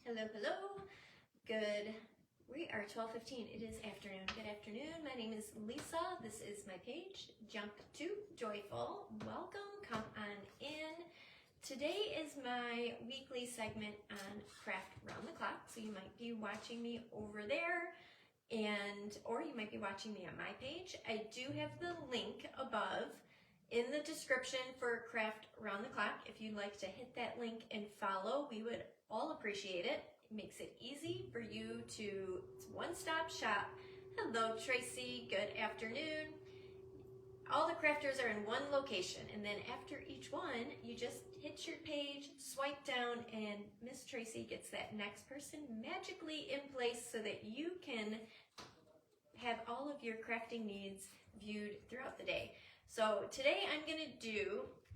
Hello, hello. We are 12:15. It is afternoon. Good afternoon. My name is Lisa. This is my page, Jump to Joyful. Welcome. Come on in. Today is my weekly segment on Craft Round the Clock. So you might be watching me over there, or you might be watching me on my page. I do have the link above in the description for Craft Round the Clock. If you'd like to hit that link and follow, we would all appreciate it. It makes it easy for you to, it's one-stop shop. Hello, Tracy, good afternoon. All the crafters are in one location, and then after each one, you just hit your page, swipe down, and Miss Tracy gets that next person magically in place so that you can have all of your crafting needs viewed throughout the day. So today I'm gonna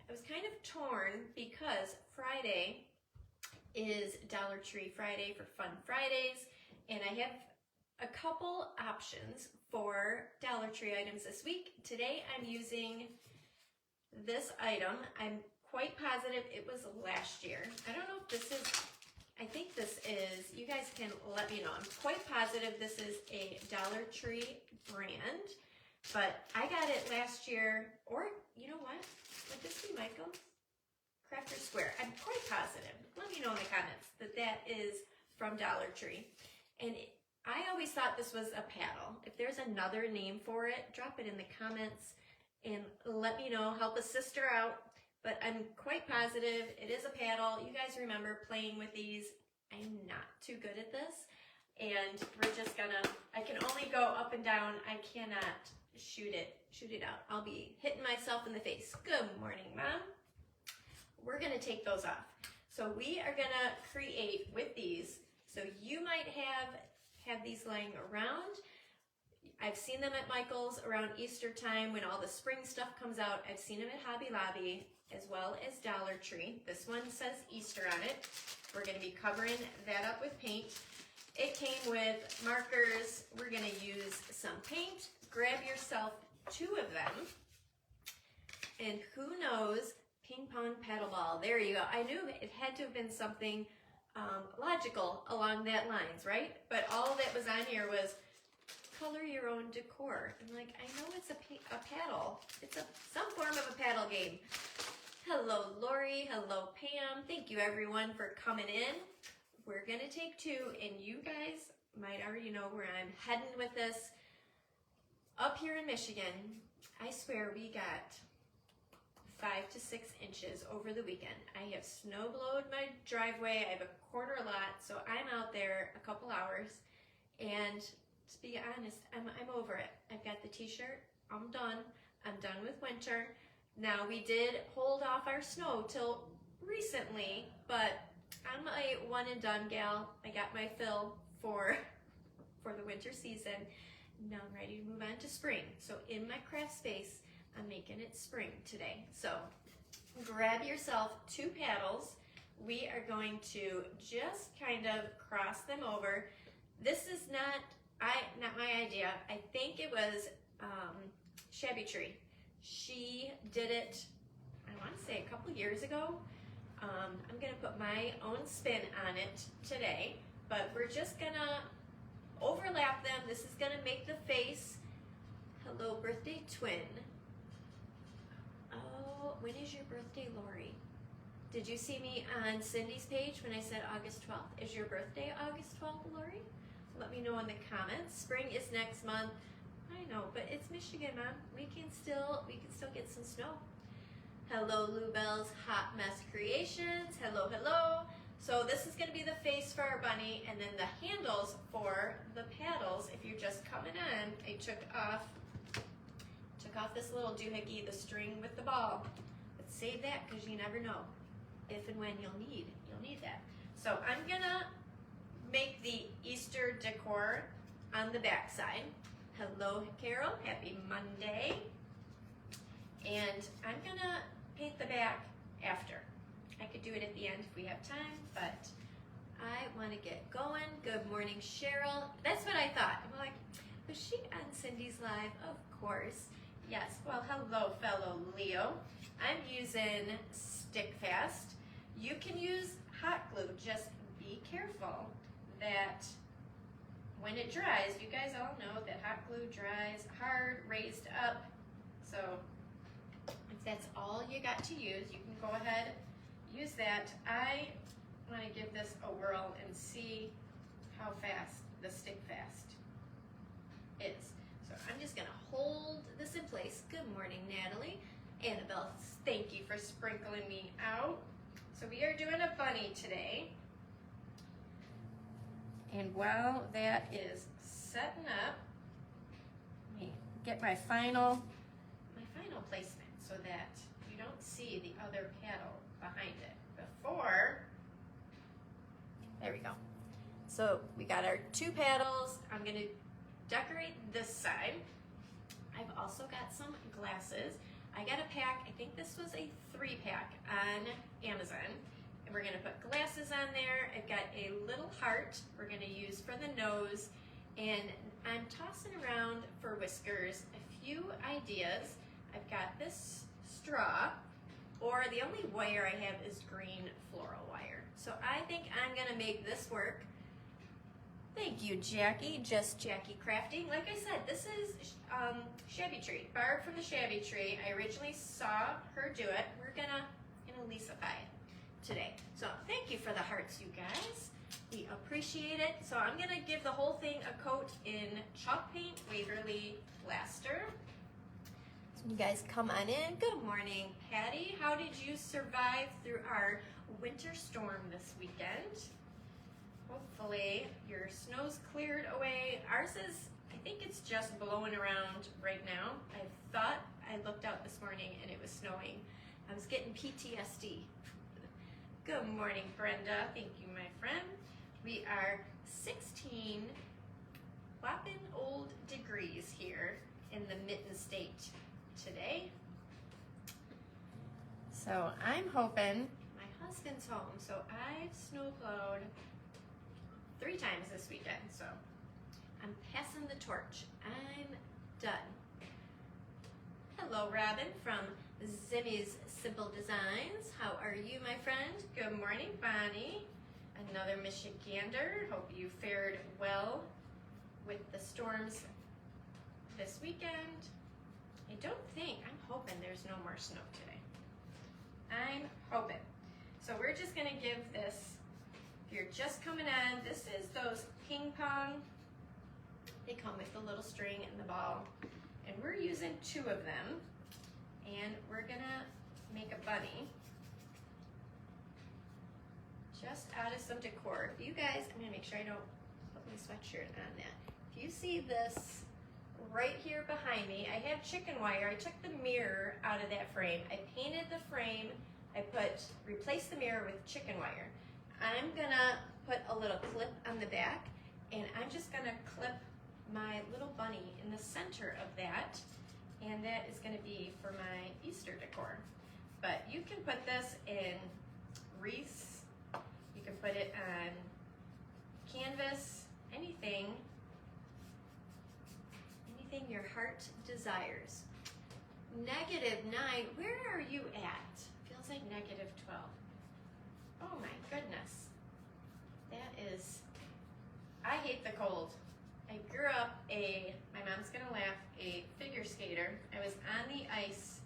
I was kind of torn because Friday is Dollar Tree Friday for Fun Fridays, and I have a couple options for Dollar Tree items this week. Today I'm using this item. I'm quite positive it was last year. I don't know if this is, I think this is, you guys can let me know. I'm quite positive this is a Dollar Tree brand, but I got it last year, or you know what? Would this be Michael's? Crafter Square. I'm quite positive. Let me know in the comments that that is from Dollar Tree. And I always thought this was a paddle. If there's another name for it, drop it in the comments and let me know. Help a sister out. But I'm quite positive it is a paddle. You guys remember playing with these. I'm not too good at this. And we're just gonna, I can only go up and down. I cannot shoot it out. I'll be hitting myself in the face. Good morning, Mom. We're gonna take those off. So we are gonna create with these. So you might have these laying around. I've seen them at Michael's around Easter time when all the spring stuff comes out. I've seen them at Hobby Lobby as well as Dollar Tree. This one says Easter on it. We're gonna be covering that up with paint. It came with markers. We're gonna use some paint. Grab yourself 2 of them. And who knows, ping pong paddle ball. There you go. I knew it had to have been something logical along that lines, right? But all that was on here was color your own decor. I'm like, I know it's a paddle. It's some form of a paddle game. Hello, Lori. Hello, Pam. Thank you, everyone, for coming in. We're going to take 2, and you guys might already know where I'm heading with this. Up here in Michigan, I swear we got 5 to 6 inches over the weekend. I have snow blowed my driveway. I have a corner lot, so I'm out there a couple hours. And to be honest, I'm over it. I've got the t-shirt. I'm done. I'm done with winter. Now, we did hold off our snow till recently, but I'm a one and done gal. I got my fill for the winter season. Now I'm ready to move on to spring. So in my craft space, I'm making it spring today. So grab yourself 2 paddles. We are going to just kind of cross them over. This is not my idea. I think it was Shabby Tree. She did it, I want to say a couple years ago. I'm gonna put my own spin on it today, but we're just gonna overlap them. This is gonna make the face. Hello, birthday twin. Oh, when is your birthday, Lori? Did you see me on Cindy's page when I said August 12th? Is your birthday August 12th, Lori? Let me know in the comments. Spring is next month. I know, but it's Michigan, Mom. We can still get some snow. Hello, Lou Bell's Hot Mess Creations. Hello, hello. So this is gonna be the face for our bunny, and then the handles for the paddles. If you're just coming in, I took off this little doohickey, the string with the ball. But save that because you never know if and when you'll need that. So I'm gonna make the Easter decor on the back side. Hello, Carol. Happy Monday. And I'm gonna paint the back after. I could do it at the end if we have time, but I want to get going. Good morning, Cheryl. That's what I thought. I'm like, was she on Cindy's live? Of course. Yes. Well, hello, fellow Leo. I'm using Stick Fast. You can use hot glue. Just be careful. that when it dries, you guys all know that hot glue dries hard, raised up. So if that's all you got to use, you can go ahead, use that. I want to give this a whirl and see how fast the stick fast is. So I'm just gonna hold this in place. Good morning, Natalie. Annabelle, thank you for sprinkling me out. So we are doing a bunny today. And while that is setting up, let me get my final placement so that you don't see the other paddle behind it. Before, there we go. So we got our 2 paddles. I'm gonna decorate this side. I've also got some glasses. I got a pack, I think this was a 3-pack on Amazon. And we're gonna put glasses on there. I've got a little heart we're gonna use for the nose. And I'm tossing around for whiskers a few ideas. I've got this straw, or the only wire I have is green floral wire. So I think I'm gonna make this work. Thank you, Jackie, just Jackie Crafting. Like I said, this is Shabby Tree, Barb from the Shabby Tree. I originally saw her do it. We're gonna Lisify it today. So thank you for the hearts, you guys. We appreciate it. So I'm gonna give the whole thing a coat in chalk paint, Waverly Plaster. So you guys come on in. Good morning, Patty. How did you survive through our winter storm this weekend? Hopefully your snow's cleared away. Ours is, I think it's just blowing around right now. I thought I looked out this morning and it was snowing. I was getting PTSD. Good morning, Brenda. Thank you, my friend. We are 16 whopping old degrees here in the Mitten State today. So I'm hoping, my husband's home, so I've snowplowed 3 times this weekend, so I'm passing the torch. I'm done. Hello, Robin from Zimmy's Simple Designs. How are you, my friend? Good morning, Bonnie. Another Michigander. Hope you fared well with the storms this weekend. I'm hoping there's no more snow today. I'm hoping. So we're just gonna give this, if you're just coming on, this is those ping pong. They come with the little string and the ball. And we're using 2 of them. And we're gonna make a bunny just out of some decor. If you guys, I'm gonna make sure I don't put my sweatshirt on that. If you see this right here behind me, I have chicken wire. I took the mirror out of that frame. I painted the frame. I replaced the mirror with chicken wire. I'm gonna put a little clip on the back, and I'm just gonna clip my little bunny in the center of that, and that is gonna be for my Easter decor. But you can put this in wreaths, you can put it on canvas, anything your heart desires. -9, where are you at? Feels like -12. Oh my goodness. That is, I hate the cold. I grew up my mom's gonna laugh, a figure skater. I was on the ice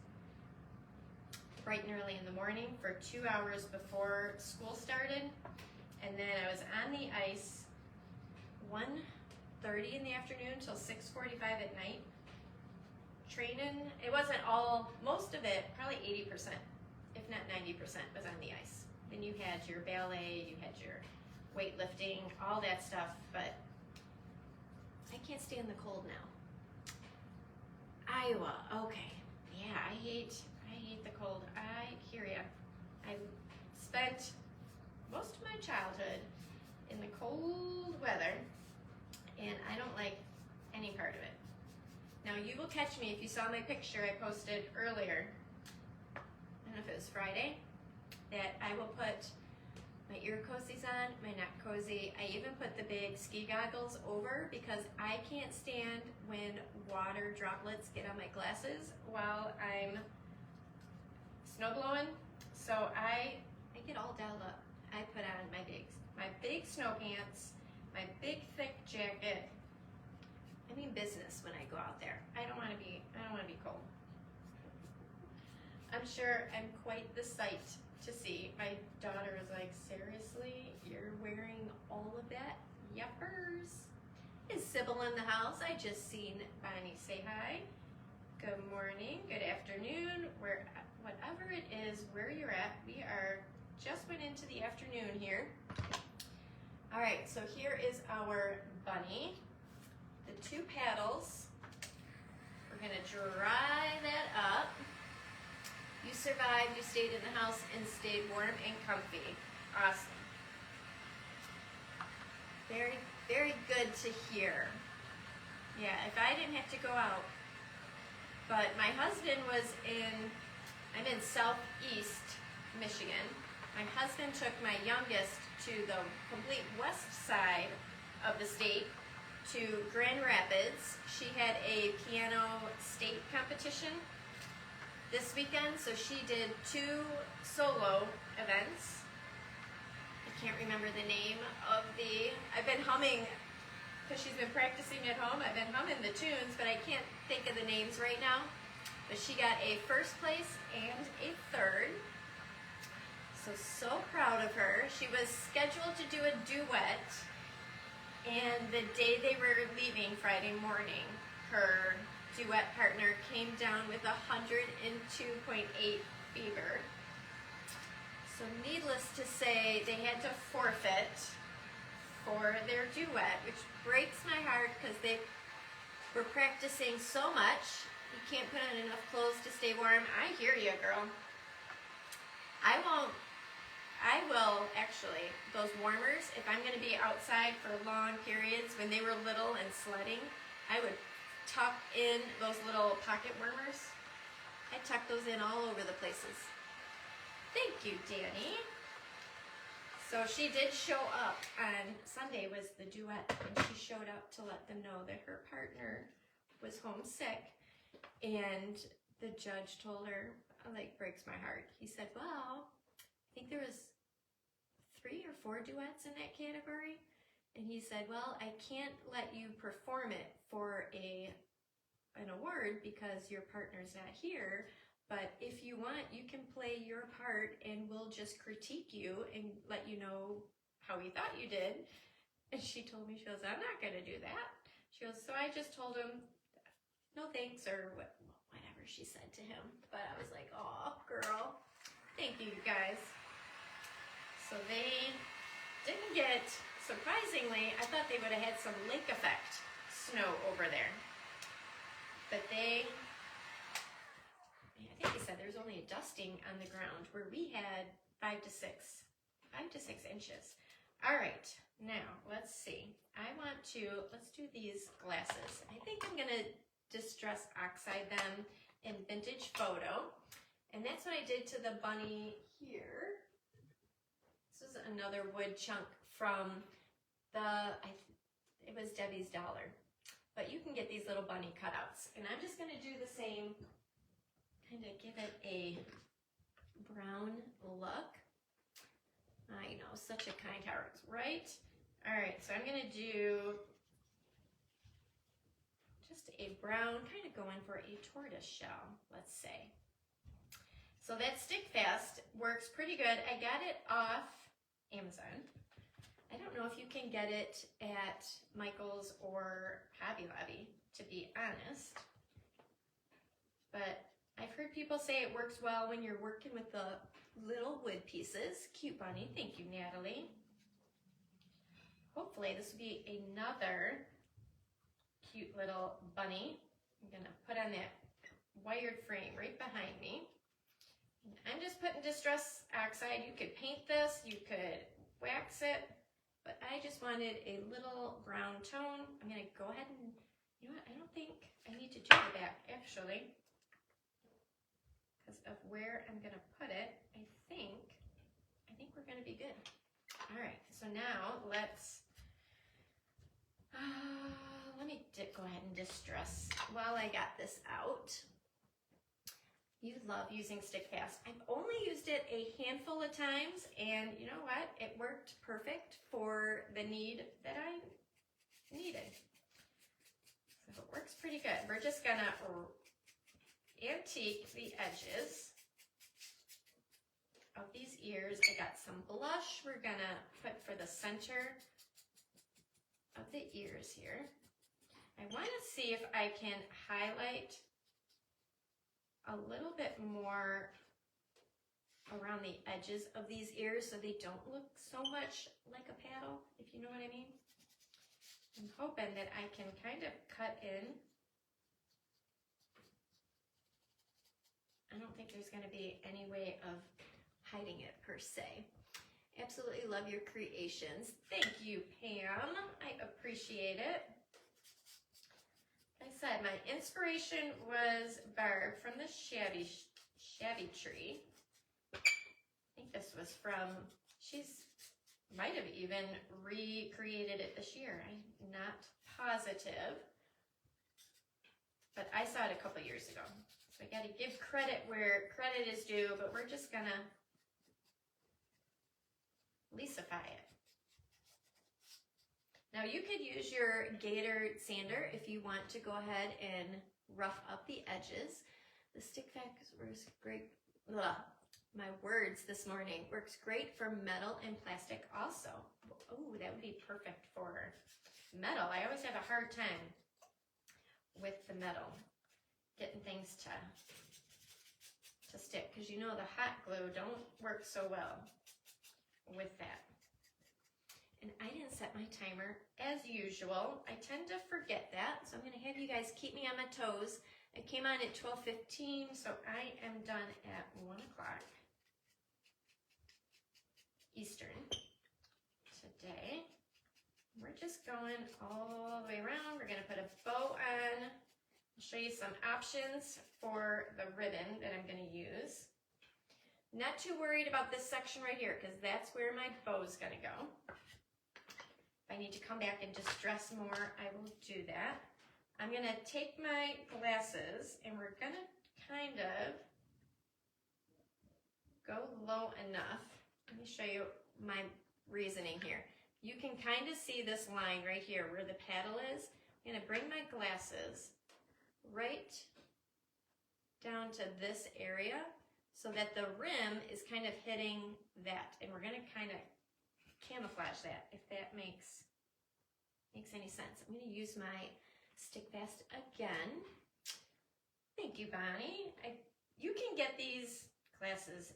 bright and early in the morning for 2 hours before school started. And then I was on the ice 1:30 in the afternoon till 6:45 at night. Training, it wasn't all, most of it, probably 80%, if not 90% was on the ice. Then you had your ballet, you had your weightlifting, all that stuff, but I can't stand the cold now. Iowa, okay. Yeah, I hate the cold. I hear ya. I spent most of my childhood in the cold weather, and I don't like any part of it. Now you will catch me if you saw my picture I posted earlier, I don't know if it was Friday, that I will put my ear cozies on, my neck cozy. I even put the big ski goggles over because I can't stand when water droplets get on my glasses while I'm snow blowing. So I get all dolled up. I put on my big snow pants, my big thick jacket. I mean business when I go out there. I don't want to be cold. I'm sure I'm quite the sight to see. My daughter was like, seriously, you're wearing all of that? Yuppers. Is Sybil in the house? I just seen Bonnie say hi. Good morning, good afternoon, whatever it is, where you're at. We are just went into the afternoon here. All right, so here is our bunny. The 2 paddles. We're gonna dry that up. You survived, you stayed in the house and stayed warm and comfy. Awesome. Very, very good to hear. Yeah, if I didn't have to go out, but my husband I'm in southeast Michigan. My husband took my youngest to the complete west side of the state, to Grand Rapids. She had a piano state competition this weekend, so she did 2 solo events. I can't remember the name of I've been humming, because she's been practicing at home, I've been humming the tunes, but I can't think of the names right now. But she got a 1st place and a 3rd. So proud of her. She was scheduled to do a duet, and the day they were leaving Friday morning, her duet partner came down with 102.8 fever. So needless to say, they had to forfeit for their duet, which breaks my heart because they were practicing so much. You can't put on enough clothes to stay warm. I hear you, girl. I will actually, those warmers, if I'm going to be outside for long periods, when they were little and sledding, I would tuck in those little pocket warmers. I tuck those in all over the places. Thank you, Danny. So she did show up on Sunday, was the duet, and she showed up to let them know that her partner was homesick. And the judge told her, like, breaks my heart. He said, well, I think there was 3 or 4 duets in that category. And he said, well, I can't let you perform it for an award because your partner's not here. But if you want, you can play your part and we'll just critique you and let you know how we thought you did. And she told me, she goes, I'm not going to do that. She goes, so I just told him, no thanks, or whatever she said to him. But I was like, oh, girl, thank you, you guys. So they didn't get, surprisingly, I thought they would have had some lake effect snow over there. But I think they said there's only a dusting on the ground where we had 5 to 6 inches. All right, now let's see. Let's do these glasses. I think I'm gonna distress oxide them in Vintage Photo. And that's what I did to the bunny here. This is another wood chunk from it was Debbie's Dollar. But you can get these little bunny cutouts. And I'm just gonna do the same, kind of give it a brown look. I know, such a kind heart, right? All right, so I'm gonna do just a brown, kind of going for a tortoise shell, let's say. So that stick fast works pretty good. I got it off Amazon. I don't know if you can get it at Michael's or Hobby Lobby, to be honest. But I've heard people say it works well when you're working with the little wood pieces. Cute bunny, thank you, Natalie. Hopefully this will be another cute little bunny. I'm gonna put on that wired frame right behind me. I'm just putting distress oxide. You could paint this, you could wax it, but I just wanted a little brown tone. I'm gonna go ahead and, you know what, I don't think I need to do the back actually, because of where I'm gonna put it. I think we're gonna be good. All right, so now let me go ahead and distress while I got this out. You love using stick fast. I've only used it a handful of times, and you know what? It worked perfect for the need that I needed. So it works pretty good. We're just gonna antique the edges of these ears. I got some blush we're gonna put for the center of the ears here. I want to see if I can highlight a little bit more around the edges of these ears so they don't look so much like a paddle, if you know what I mean. I'm hoping that I can kind of cut in. I don't think there's going to be any way of hiding it per se. Absolutely love your creations. Thank you, Pam. I appreciate it. Like I said, my inspiration was Barb from the Shabby Tree. I think this was from, she's might have even recreated it this year. I'm not positive, but I saw it a couple years ago. So I got to give credit where credit is due, but we're just gonna Lisify it. Now you could use your gator sander if you want to go ahead and rough up the edges. The stick fast works great. Ugh, my words this morning. Works great for metal and plastic also. Oh, that would be perfect for metal. I always have a hard time with the metal, getting things to stick, because you know the hot glue don't work so well with that. And I didn't set my timer as usual. I tend to forget that, so I'm going to have you guys keep me on my toes. I came on at 12:15, so I am done at 1 o'clock Eastern today. We're just going all the way around. We're going to put a bow on. I'll show you some options for the ribbon that I'm going to use. Not too worried about this section right here, because that's where my bow is going to go. If I need to come back and distress more, I will do that. I'm going to take my glasses and we're going to kind of go low enough. Let me show you my reasoning here. You can kind of see this line right here where the paddle is. I'm going to bring my glasses right down to this area so that the rim is kind of hitting that, and we're going to kind of camouflage that, if that makes any sense. I'm going to use my stick fast again. Thank you, Bonnie. You can get these glasses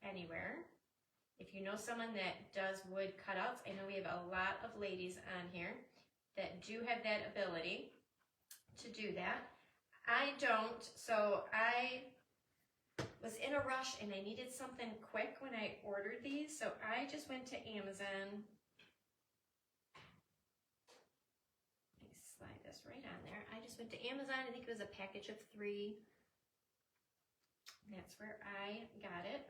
anywhere. If you know someone that does wood cutouts, I know we have a lot of ladies on here that do have that ability to do that. I don't, so I was in a rush and I needed something quick when I ordered these, so I just went to Amazon. Let me slide this right on there. I just went to Amazon. I think it was a package of 3. That's where I got it.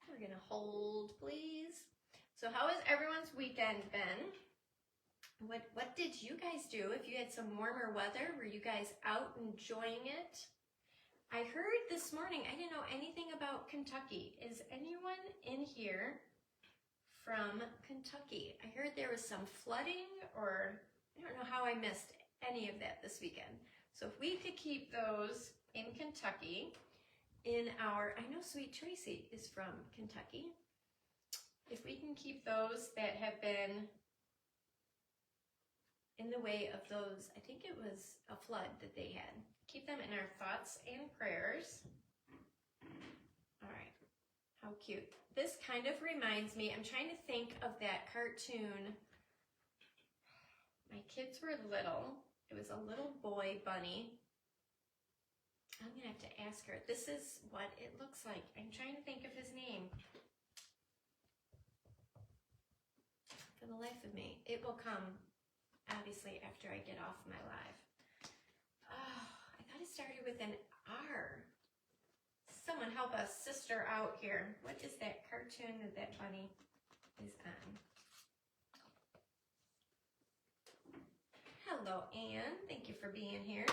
We're gonna hold, please. So how has everyone's weekend been? What did you guys do? If you had some warmer weather, were you guys out enjoying it? I heard this morning, I didn't know anything about Kentucky. Is anyone in here from Kentucky? I heard there was some flooding, or I don't know how I missed any of that this weekend. So if we could keep those in Kentucky in our, I know Sweet Tracy is from Kentucky. If we can keep those that have been in the way of those, I think it was a flood that they had. Keep them in our thoughts and prayers. All right, how cute. This kind of reminds me, I'm trying to think of that cartoon. My kids were little. It was a little boy bunny. I'm gonna have to ask her. This is what it looks like. I'm trying to think of his name. For the life of me, it will come obviously after I get off my live. Oh, I thought it started with an R. Someone help us sister out here. What is that cartoon that that bunny is on? Hello, Anne. Thank you for being here.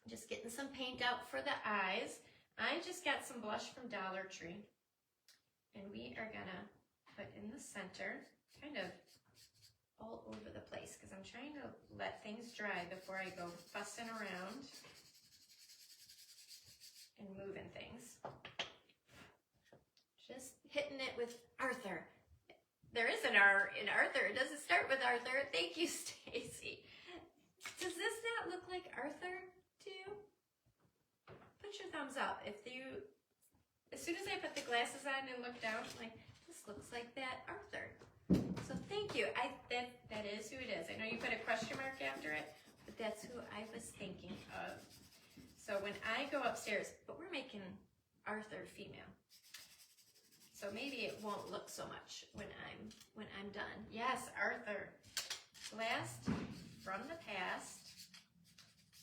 Just getting some paint out for the eyes. I just got some blush from Dollar Tree. And we are gonna put in the center, kind of all over the place, because I'm trying to let things dry before I go fussing around and moving things. Just hitting it with Arthur. There is an R in Arthur. It doesn't start with Arthur. Thank you, Stacy. Does this not look like Arthur to you? Put your thumbs up. As soon as I put the glasses on and look down, I'm like, this looks like that Arthur. So thank you. That is who it is. I know you put a question mark after it, but that's who I was thinking of. So when I go upstairs, but we're making Arthur female. So maybe it won't look so much when I'm done. Yes, Arthur. Blast from the past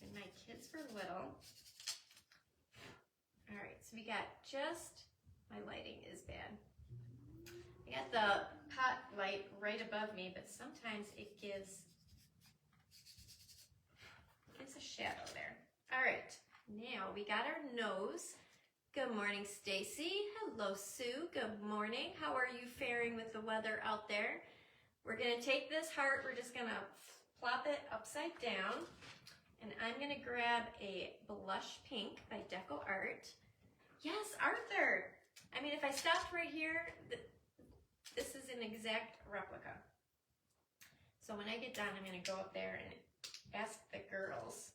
when my kids were little. All right, so we got my lighting is bad. I got the pot light right above me, but sometimes it gives a shadow there. All right, now we got our nose. Good morning, Stacy. Hello, Sue. Good morning. How are you faring with the weather out there? We're gonna take this heart, we're just gonna plop it upside down, and I'm gonna grab a blush pink by Deco Art. Yes, Arthur. I mean, if I stopped right here, this is an exact replica. So when I get done, I'm gonna go up there and ask the girls.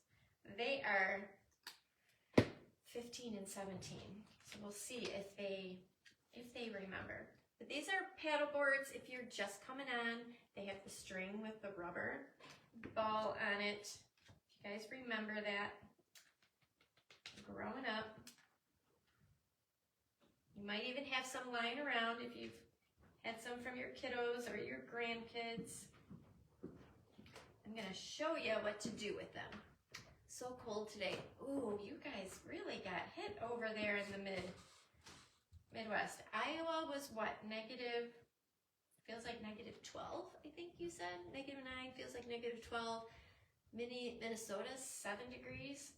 They are 15 and 17, so we'll see if they remember. But these are paddle boards. If you're just coming on, they have the string with the rubber ball on it. If you guys remember that, growing up. You might even have some lying around if you've had some from your kiddos or your grandkids. I'm gonna show you what to do with them. So cold today. Ooh, you guys really got hit over there in the Midwest. Iowa was what, feels like -12, I think you said. -9 feels like -12. Minnesota, 7 degrees.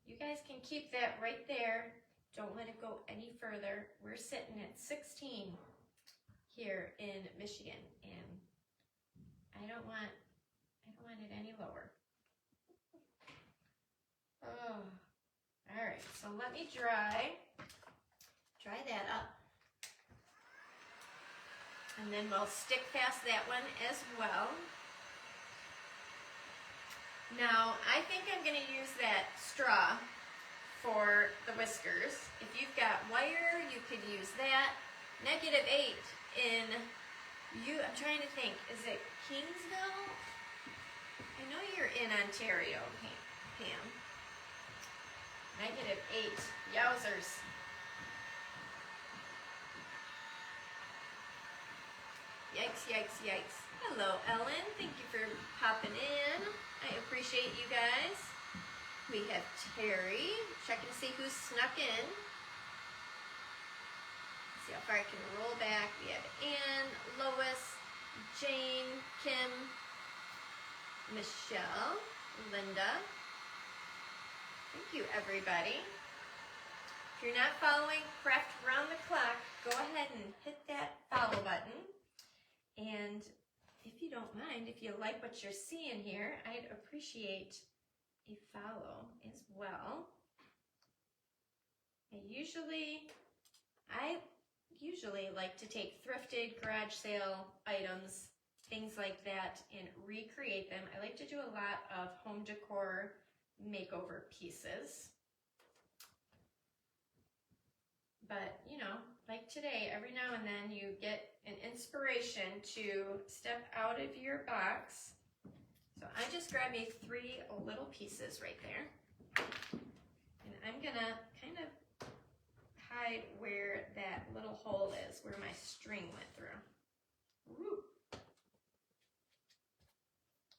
You guys can keep that right there. Don't let it go any further. We're sitting at 16 here in Michigan, and I don't want it any lower. Oh, all right, so let me dry that up. And then we'll stick past that one as well. Now, I think I'm gonna use that straw for the whiskers. If you've got wire, you could use that. -8 I'm trying to think, is it Kingsville? I know you're in Ontario, Pam. -8, yowzers. Yikes, yikes, yikes. Hello, Ellen. Thank you for popping in. I appreciate you guys. We have Terry. Checking to see who's snuck in. See how far I can roll back. We have Ann, Lois, Jane, Kim, Michelle, Linda. Thank you, everybody. If you're not following Craft Round the Clock, go ahead and hit that follow button. And if you don't mind, if you like what you're seeing here, I'd appreciate a follow as well. I usually like to take thrifted garage sale items, things like that, and recreate them. I like to do a lot of home decor makeover pieces. But, you know, like today, every now and then you get an inspiration to step out of your box. So I just grabbed me 3 little pieces right there. And I'm gonna kind of hide where that little hole is, where my string went through. Woo.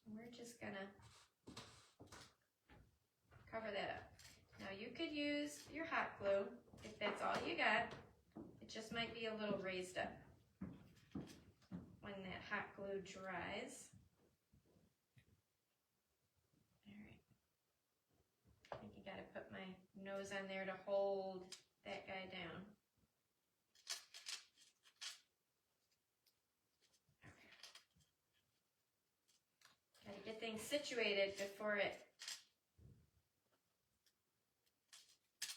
And we're just gonna cover that up. Now you could use your hot glue if that's all you got. It just might be a little raised up when that hot glue dries. All right. You gotta put my nose on there to hold that guy down. Gotta get things situated before it,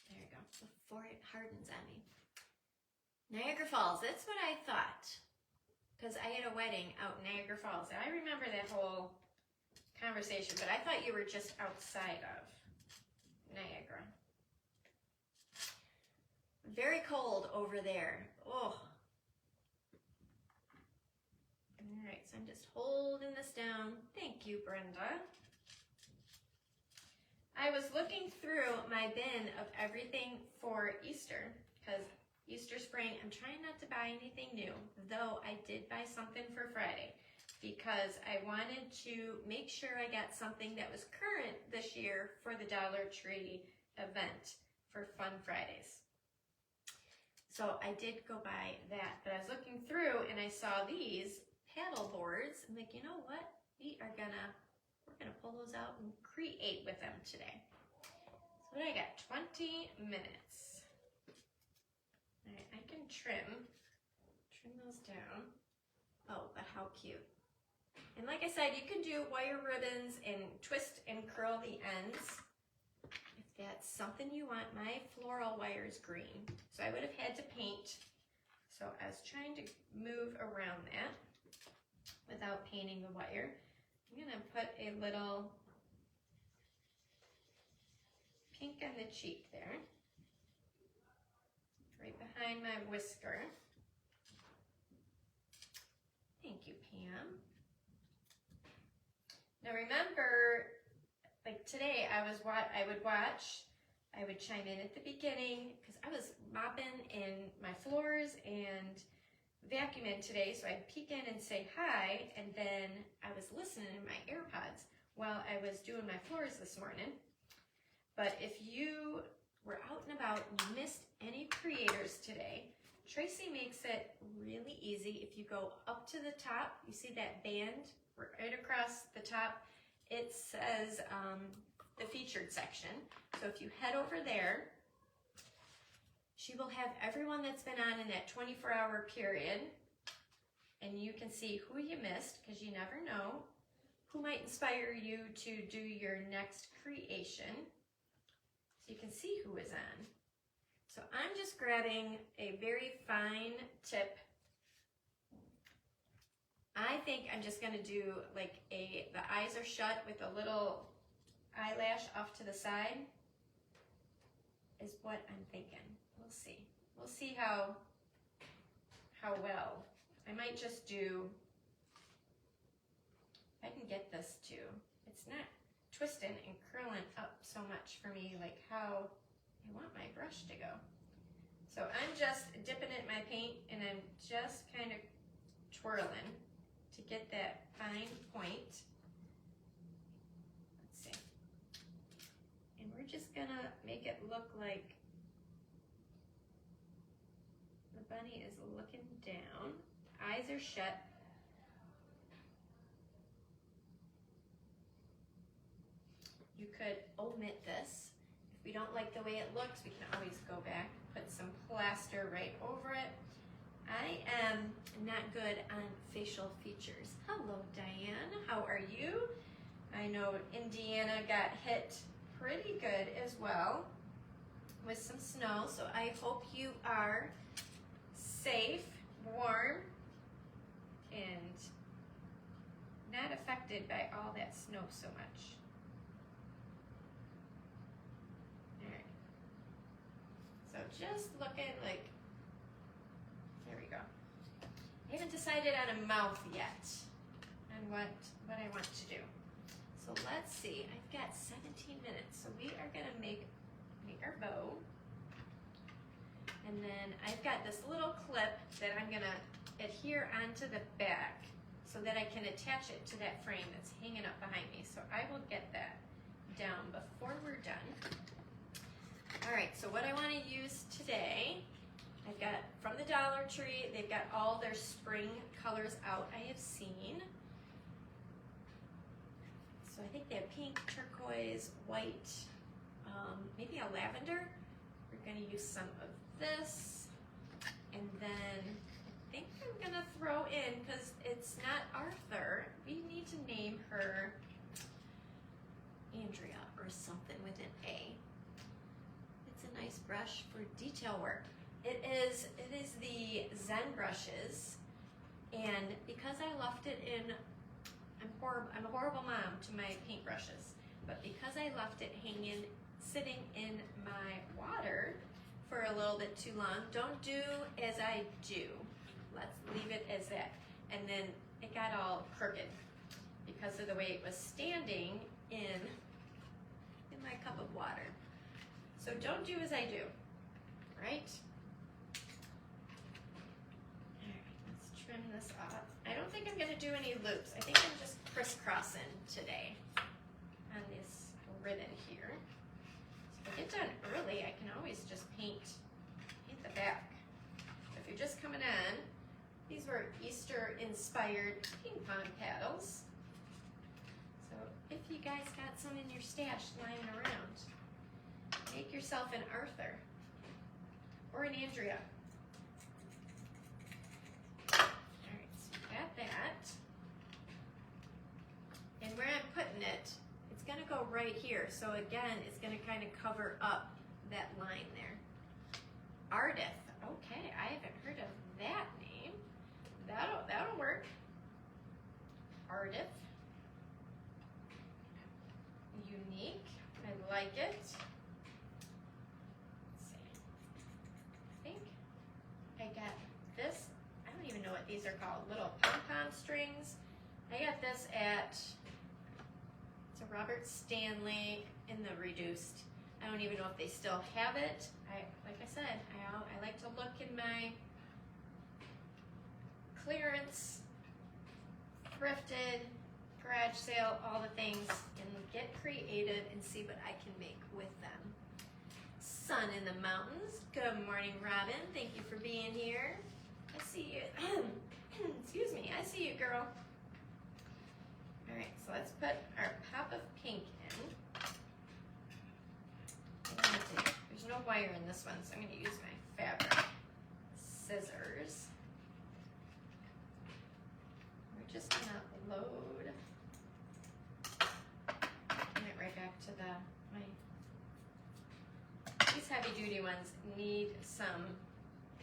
there you go, before it hardens on me. Niagara Falls, that's what I thought. Because I had a wedding out in Niagara Falls. And I remember that whole conversation, but I thought you were just outside of Niagara. Very cold over there. Oh. All right, so I'm just holding this down. Thank you, Brenda. I was looking through my bin of everything for Easter, because Easter spring, I'm trying not to buy anything new, though I did buy something for Friday because I wanted to make sure I got something that was current this year for the Dollar Tree event for Fun Fridays. So I did go buy that, but I was looking through and I saw these paddle boards. I'm like, you know what? We're gonna pull those out and create with them today. So what I got, 20 minutes. All right, I can trim those down. Oh, but how cute. And like I said, you can do wire ribbons and twist and curl the ends if that's something you want. My floral wire is green, so I would have had to paint. So I was trying to move around that without painting the wire. I'm gonna put a little pink on the cheek there. Right behind my whisker. Thank you, Pam. Now remember, like today I would chime in at the beginning because I was mopping in my floors and vacuuming today, so I'd peek in and say hi, and then I was listening in my AirPods while I was doing my floors this morning. But if you were out and about and you missed any creators today, Tracy makes it really easy. If you go up to the top, you see that band right across the top, it says the featured section. So if you head over there, she will have everyone that's been on in that 24-hour period, and you can see who you missed, because you never know who might inspire you to do your next creation. So you can see who is on. So I'm just grabbing a very fine tip. I think I'm just gonna do like the eyes are shut with a little eyelash off to the side is what I'm thinking. We'll see. We'll see how well. I might just do, I can get this too. It's not twisting and curling up so much for me like how I want my brush to go. So I'm just dipping it in my paint and I'm just kind of twirling to get that fine point. Let's see. And we're just gonna make it look like the bunny is looking down. Eyes are shut. You could omit this. If we don't like the way it looks, we can always go back, put some plaster right over it. I am not good on facial features. Hello, Diane. How are you? I know Indiana got hit pretty good as well with some snow, so I hope you are safe, warm, and not affected by all that snow so much. All right. So just looking like, there we go. I haven't decided on a mouth yet on what I want to do. So let's see, I've got 17 minutes. So we are gonna make our bow. And then I've got this little clip that I'm gonna adhere onto the back so that I can attach it to that frame that's hanging up behind me. So I will get that down before we're done. All right, so what I wanna use today, I've got from the Dollar Tree, they've got all their spring colors out I have seen. So I think they have pink, turquoise, white, maybe a lavender. We're gonna use some of this, and then I think I'm gonna throw in, because it's not Arthur, we need to name her Andrea or something with an A. It's a nice brush for detail work. It is the Zen brushes, and because I left it in, I'm a horrible mom to my paintbrushes, but because I left it hanging, sitting in my water for a little bit too long, don't do as I do. Let's leave it as that. And then it got all crooked because of the way it was standing in my cup of water. So don't do as I do, right? All right, let's trim this off. I don't think I'm gonna do any loops. I think I'm just crisscrossing today on this ribbon here. So if I get done early, I can always just paint the back. If you're just coming on, these were Easter inspired ping pong paddles. So if you guys got some in your stash lying around, make yourself an Arthur or an Andrea. Alright, so you got that. And where I'm putting it, it's gonna go right here. So again, it's gonna kind of cover up that line there. Ardith, okay, I haven't heard of that name. That'll work. Ardith. Unique, I like it. Let's see. I think I got this. I don't even know what these are called. Little pom-pom strings. I got this at, it's a Robert Stanley in the reduced. I don't even know if they still have it. Like I said, I like to look in my clearance, thrifted, garage sale, all the things, and get creative and see what I can make with them. Sun in the mountains. Good morning, Robin. Thank you for being here. I see you. Excuse me. I see you, girl. All right, so let's put our pop of pink in. There's no wire in this one, so I'm going to use my fabric scissors. We're just going to load. Bring it right back to these heavy duty ones need some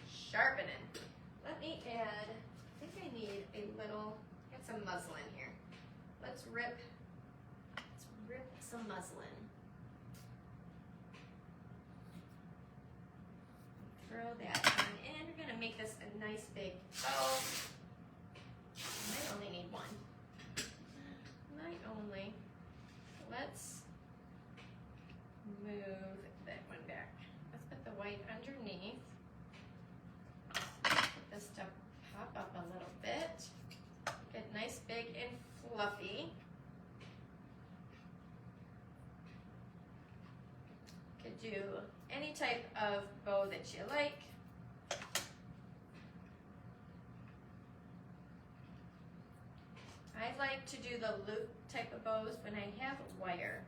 sharpening. Let me add, I think I need a little, get some muslin here. Let's rip some muslin. Throw that on in. We're gonna make this a nice big bow. Might only need one. Might only. Let's move that one back. Let's put the white underneath. Get this to pop up a little bit. Get nice, big, and fluffy. Could do any type of bow that you like. I like to do the loop type of bows when I have wire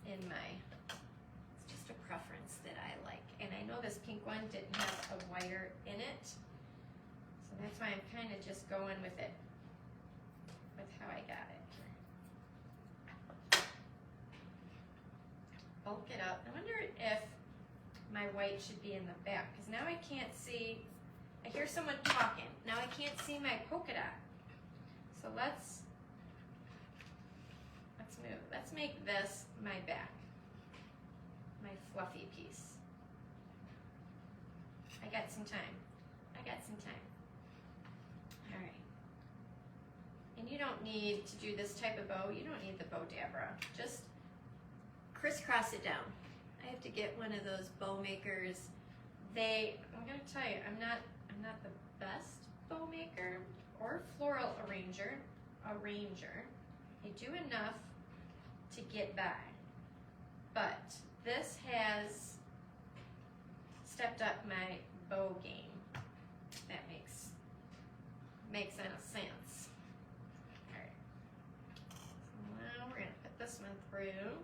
in my, it's just a preference that I like. And I know this pink one didn't have a wire in it, so that's why I'm kind of just going with it, with how I got it. Bulk it up. I wonder if my white should be in the back, because now I can't see, I hear someone talking. Now I can't see my polka dot. So let's move. Let's make this my back, my fluffy piece. I got some time. All right. And you don't need to do this type of bow. You don't need the bow dabra. Just crisscross it down. I have to get one of those bow makers. I'm gonna tell you, I'm not the best bow maker or floral arranger. I do enough to get by, but this has stepped up my bow game. That makes sense. All right. So now we're gonna put this one through.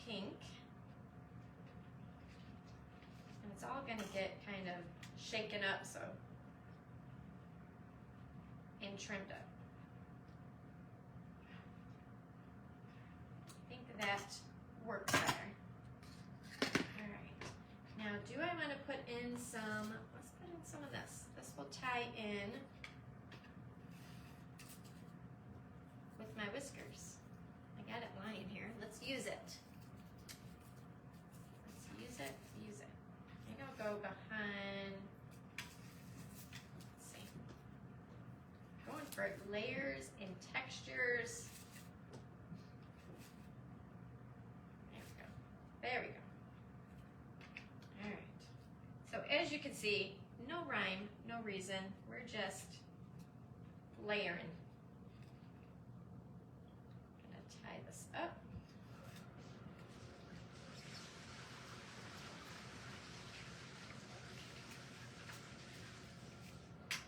pink. And it's all gonna get kind of shaken up so and trimmed up. I think that works better. All right. Now, do I want to put in some, let's put in some of this. This will tie in with my whiskers. I got it lying here. Let's use it. Let's use it, use it. I think I'll go behind, let's see. Going for layers and textures. There we go. All right. So as you can see, no rhyme, no reason. We're just layering. I'm gonna tie this up.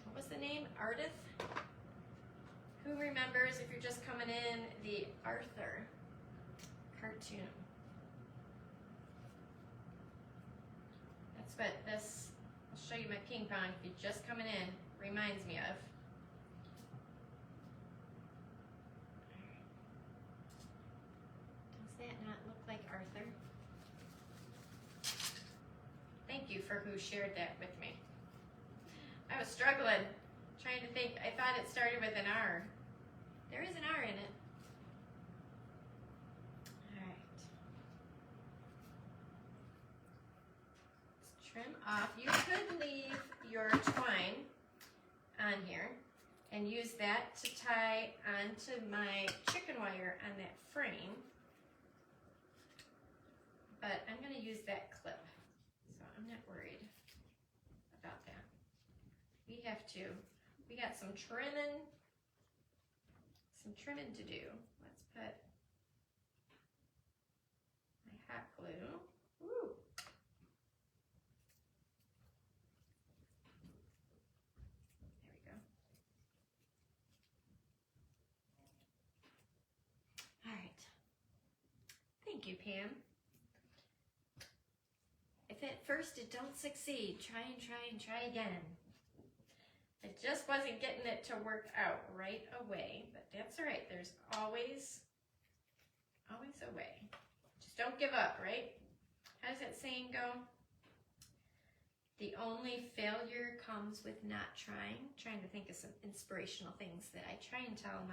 What was the name? Ardith? Who remembers, if you're just coming in, the Arthur cartoon? But this, I'll show you my ping pong if you're just coming in, reminds me of. Does that not look like Arthur? Thank you for who shared that with me. I was struggling, trying to think. I thought it started with an R. There is an R in it. Trim off. You could leave your twine on here and use that to tie onto my chicken wire on that frame. But I'm going to use that clip, so I'm not worried about that. We got some trimming to do. Let's put my hot glue. Woo. Thank you, Pam. If at first it don't succeed, try and try and try again. I just wasn't getting it to work out right away, but that's all right. There's always a way. Just don't give up, right? How does that saying go? The only failure comes with not trying. I'm trying to think of some inspirational things that I try and tell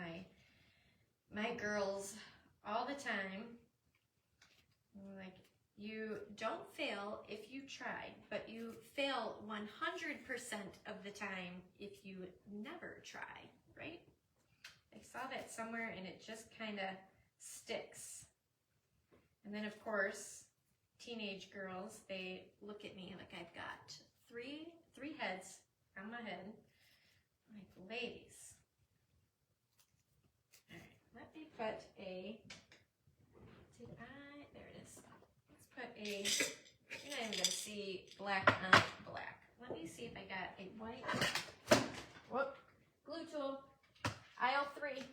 my girls all the time. Like, you don't fail if you try, but you fail 100% of the time if you never try, right? I saw that somewhere and it just kind of sticks. And then, of course, teenage girls, they look at me like I've got three heads on my head. Like, ladies. All right, let me put a, there it is. Let's put a, you're not even going to see black on black. Let me see if I got a white, whoop, glue tool, aisle 3.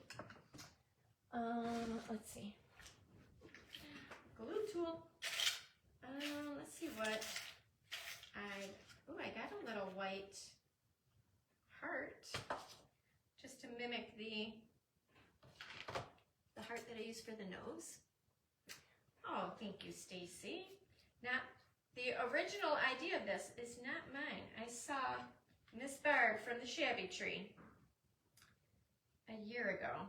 Let's see. Glue tool. Let's see what I got a little white heart just to mimic the heart that I use for the nose. Oh, thank you, Stacy. Now, the original idea of this is not mine. I saw Miss Barb from the Shabby Tree a year ago,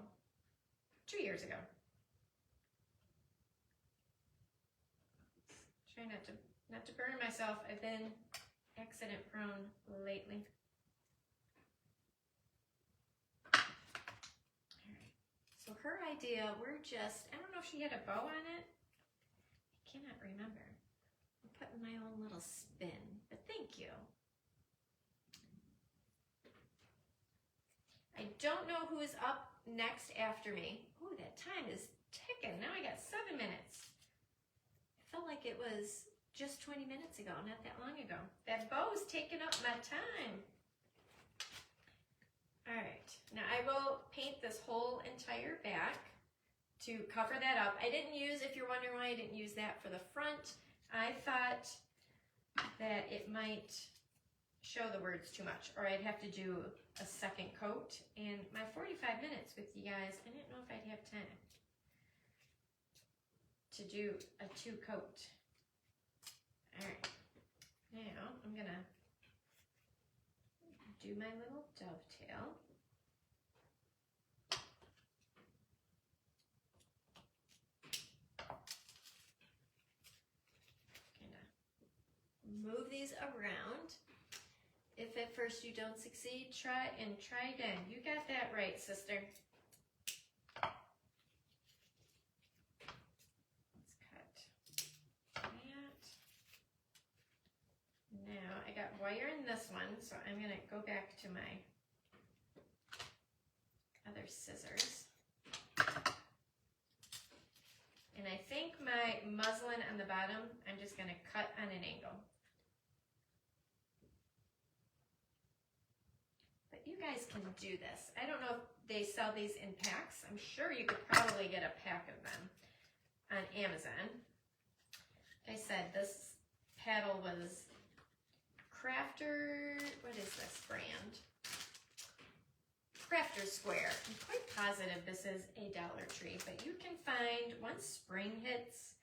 2 years ago. Try not to burn myself. I've been accident prone lately. All right. So her idea, I don't know if she had a bow on it. I cannot remember. I'm putting my own little spin, but thank you. I don't know who is up next after me. Oh, that time is ticking. Now I got 7 minutes. Felt like it was just 20 minutes ago, not that long ago. That bow's taking up my time. All right, now I will paint this whole entire back to cover that up. I didn't use, if you're wondering why I didn't use that for the front, I thought that it might show the words too much, or I'd have to do a second coat. And my 45 minutes with you guys, I didn't know if I'd have time to do a 2-coat. All right, now I'm gonna do my little dovetail. Move these around. If at first you don't succeed, try again. You got that right, sister. Let's cut that. Now I got wire in this one, so I'm gonna go back to my other scissors. And I think my muslin on the bottom, I'm just gonna cut on an angle. But you guys can do this. I don't know if they sell these in packs. I'm sure you could probably get a pack of them on Amazon. Like I said, this paddle was Crafter, what is this brand? Crafter Square. I'm quite positive this is a Dollar Tree, but you can find, once spring hits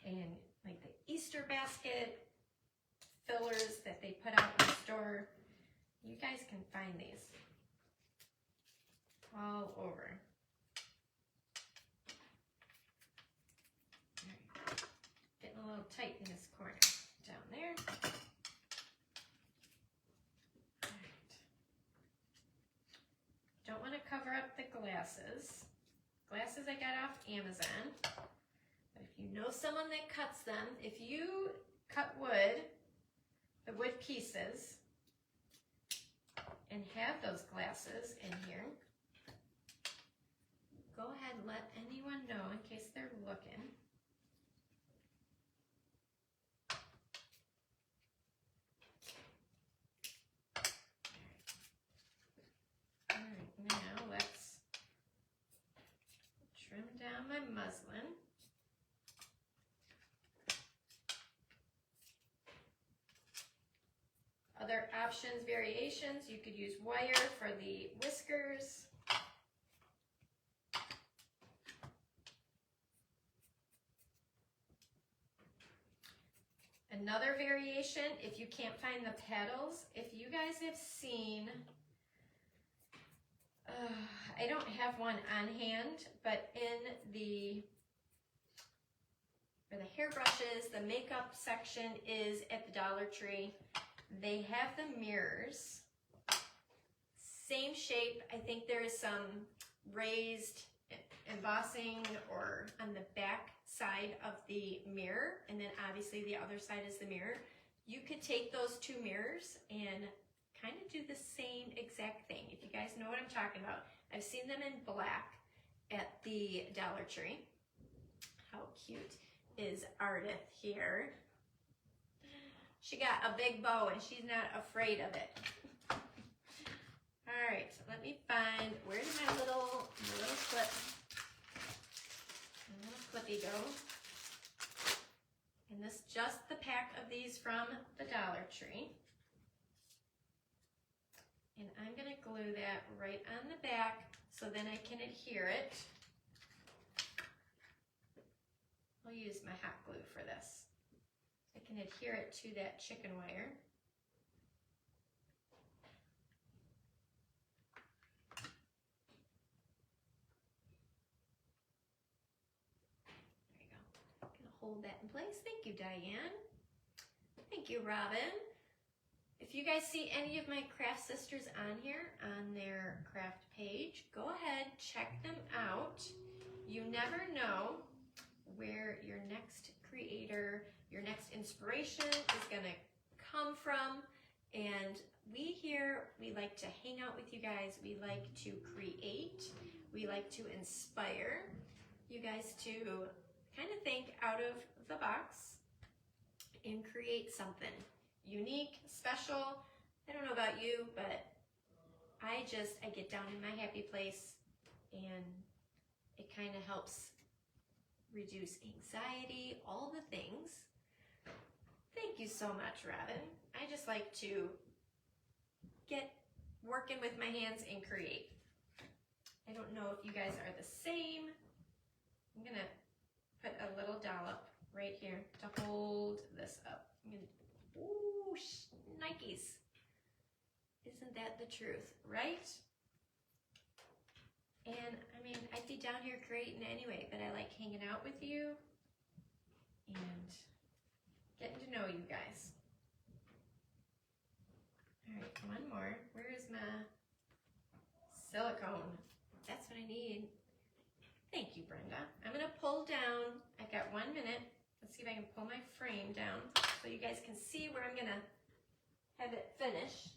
and like the Easter basket fillers that they put out in the store, you guys can find these all over. All right. Getting a little tight in this corner down there. All right. Don't want to cover up the glasses. Glasses I got off Amazon. But if you know someone that cuts them, if you cut wood, the wood pieces, and have those glasses in here, go ahead and let anyone know in case they're looking. All right, now let's trim down my muslin. Other options, variations, you could use wire for the whiskers. Another variation, if you can't find the paddles, if you guys have seen, I don't have one on hand, but in the, for the hairbrushes, the makeup section is at the Dollar Tree. They have the mirrors, same shape. I think there is some raised embossing or on the back side of the mirror, and then obviously the other side is the mirror. You could take those two mirrors and kind of do the same exact thing. If you guys know what I'm talking about, I've seen them in black at the Dollar Tree. How cute is Ardith here? She got a big bow and she's not afraid of it. All right, so let me find, where did my little clip, my little clippy go? And this just the pack of these from the Dollar Tree. And I'm gonna glue that right on the back so then I can adhere it. I'll use my hot glue for this. I can adhere it to that chicken wire. There you go. I'm gonna hold that in place. Thank you, Diane. Thank you, Robin. If you guys see any of my craft sisters on here on their craft page, go ahead, check them out. You never know where your next creator, your next inspiration is gonna come from. And we here, we like to hang out with you guys. We like to create. We like to inspire you guys to kind of think out of the box and create something unique, special. I don't know about you, but I get down in my happy place and it kind of helps reduce anxiety, all the things. Thank you so much, Robin. I just like to get working with my hands and create. I don't know if you guys are the same. I'm gonna put a little dollop right here to hold this up. Ooh, Nikes. Isn't that the truth, right? And I mean, I'd be down here creating anyway, but I like hanging out with you and getting to know you guys. All right, one more. Where is my silicone? That's what I need. Thank you, Brenda. I'm gonna pull down. I've got 1 minute. Let's see if I can pull my frame down so you guys can see where I'm gonna have it finished.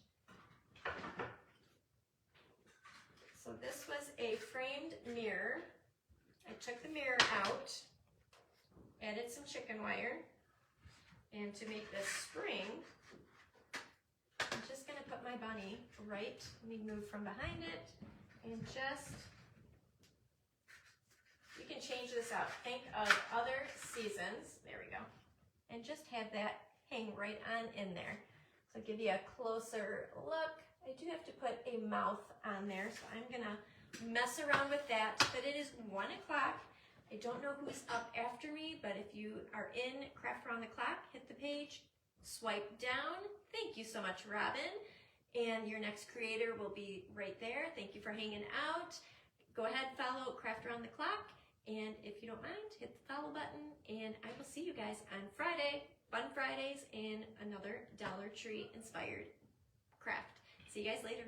So this was a framed mirror. I took the mirror out, added some chicken wire, and to make this spring, I'm just gonna put my bunny right, let me move from behind it, and just, you can change this out. Think of other seasons, there we go, and just have that hang right on in there. So I'll give you a closer look. I do have to put a mouth on there, so I'm gonna mess around with that, but it is 1 o'clock. I don't know who's up after me, but if you are in Craft Around the Clock, hit the page, swipe down. Thank you so much, Robin. And your next creator will be right there. Thank you for hanging out. Go ahead, follow Craft Around the Clock, and if you don't mind, hit the follow button, and I will see you guys on Friday, Fun Fridays, and another Dollar Tree inspired craft. See you guys later.